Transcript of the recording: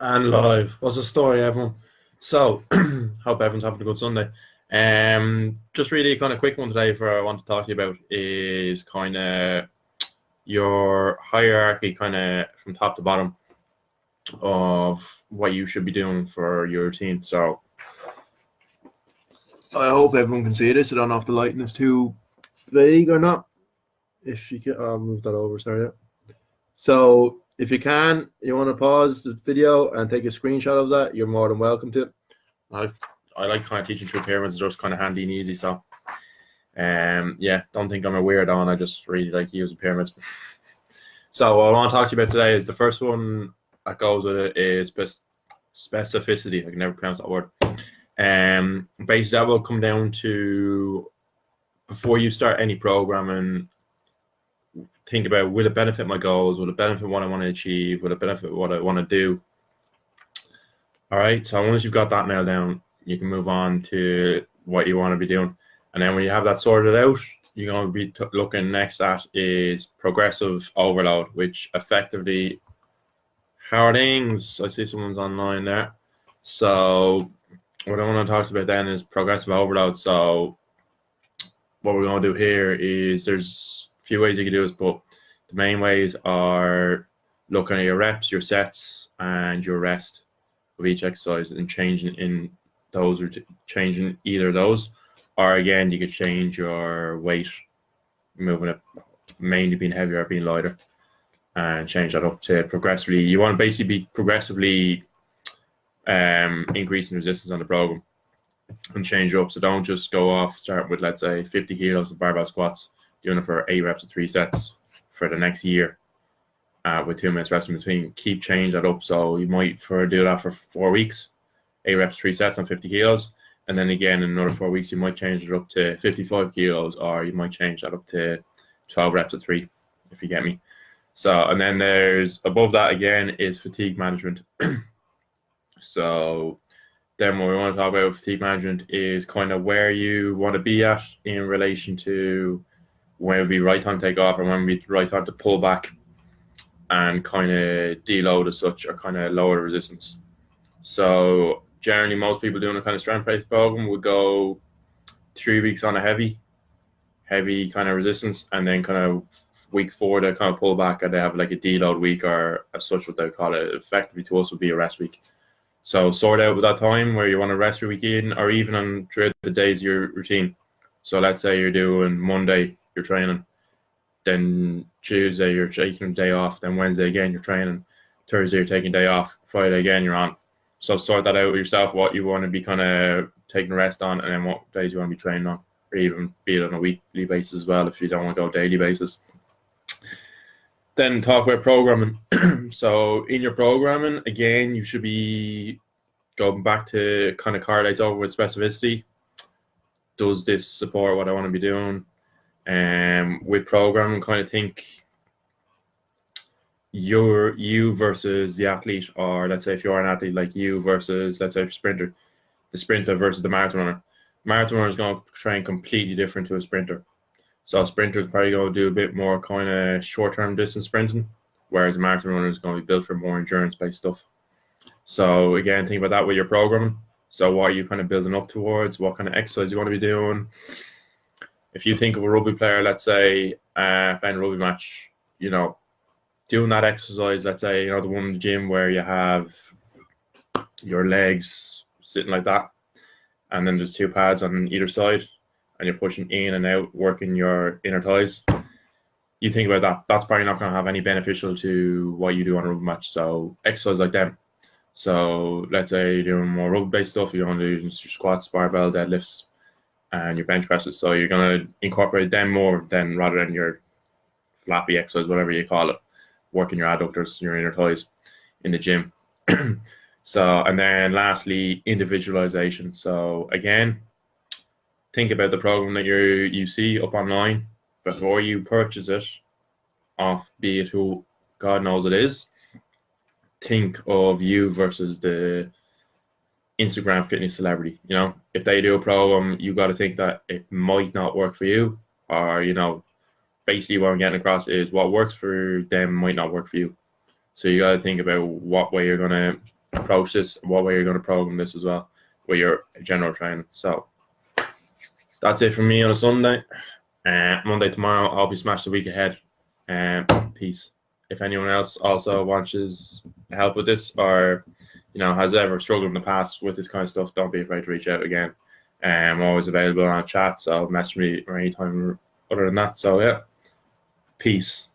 And live. What's the story, everyone? So, hope everyone's having a good Sunday. Just really kind of quick one today for I want to talk to you about is kind of your hierarchy, kind of from top to bottom of what you should be doing for your routine. So, I hope everyone can see this. I don't know if the lighting is too vague or not. If you can, I'll move that over. Sorry. So if you can, you want to pause the video and take a screenshot of that, you're more than welcome to. I I like kind of teaching through pyramids, it's just kind of handy and easy. So yeah, don't think I'm a weirdo and I just really like using pyramids. So what I want to talk to you about today is the first one that goes with it is specificity. I can never pronounce that word. Basically that will come down to before you start any programming, think about, will it benefit my goals? Will it benefit what I want to achieve? Will it benefit what I want to do? All right. So once you've got that nailed down, you can move on to what you want to be doing. And then when you have that sorted out, you're going to be looking next at is progressive overload, which effectively, how are things? I see someone's online there. So what I want to talk about then is progressive overload. So what we're going to do here is there's a few ways you can do this, but the main ways are looking at your reps, your sets, and your rest of each exercise and changing in those or changing either of those. Or again, you could change your weight, moving it mainly being heavier or being lighter, and change that up to progressively. You want to basically be progressively increasing resistance on the program and change it up. So don't just go off, start with, let's say, 50 kilos of barbell squats, doing it for 8 reps of 3 sets for the next year with 2 minutes rest in between. Keep change that up. So you might do that for 4 weeks, 8 reps, 3 sets on 50 kilos. And then again, in another 4 weeks, you might change it up to 55 kilos, or you might change that up to 12 reps of 3, if you get me. So, and then there's above that again is fatigue management. So then what we want to talk about fatigue management is kind of where you want to be at in relation to when it would be right time to take off or when it would be right time to pull back and kind of deload as such, or kind of lower the resistance. So generally most people doing a kind of strength-based program would go 3 weeks on a heavy kind of resistance, and then kind of week 4 they kind of pull back and they have like a deload week, or as such what they call it. Effectively to us would be a rest week. So sort out with that time where you want to rest your week in, or even on throughout the days of your routine. So let's say you're doing Monday, you're training, then Tuesday you're taking a day off, then Wednesday again you're training, Thursday you're taking a day off, Friday again you're on. So sort that out with yourself, what you want to be kind of taking a rest on, and then what days you want to be training on, or even be it on a weekly basis as well if you don't want to go daily basis. Then talk about programming. So in your programming, again, you should be going back to kind of correlates over with specificity. Does this support what I want to be doing? With programming, kind of think you versus the athlete, or let's say if you're an athlete, like you versus, let's say, the sprinter versus the marathon runner. Marathon runner is going to train completely different to a sprinter. So a sprinter is probably going to do a bit more kind of short-term distance sprinting, whereas a marathon runner is going to be built for more endurance-based stuff. So again, think about that with your programming. So what are you kind of building up towards? What kind of exercise you want to be doing? If you think of a rugby player, let's say, playing a rugby match, doing that exercise, let's say, the one in the gym where you have your legs sitting like that, and then there's 2 pads on either side, and you're pushing in and out, working your inner thighs. You think about that, that's probably not going to have any beneficial to what you do on a rugby match. So exercise like them. So let's say you're doing more rugby-based stuff, you're going to do your squats, barbell, deadlifts, and your bench presses. So you're going to incorporate them more than rather than your flappy exercise, whatever you call it, working your adductors, your inner thighs in the gym. So, and then lastly, individualization. So again, think about the program that you see up online before you purchase it off, be it who God knows it is. Think of you versus the Instagram fitness celebrity. If they do a program, you got to think that it might not work for you, or basically what I'm getting across is what works for them might not work for you. So you got to think about what way you're going to approach this, what way you're going to program this as well with your general training. So that's it from me on a Sunday. Monday tomorrow, I'll be smashed the week ahead. Peace. If anyone else also wants help with this, or has ever struggled in the past with this kind of stuff, don't be afraid to reach out again. I'm always available on chat, so message me or anytime other than that. So yeah, peace.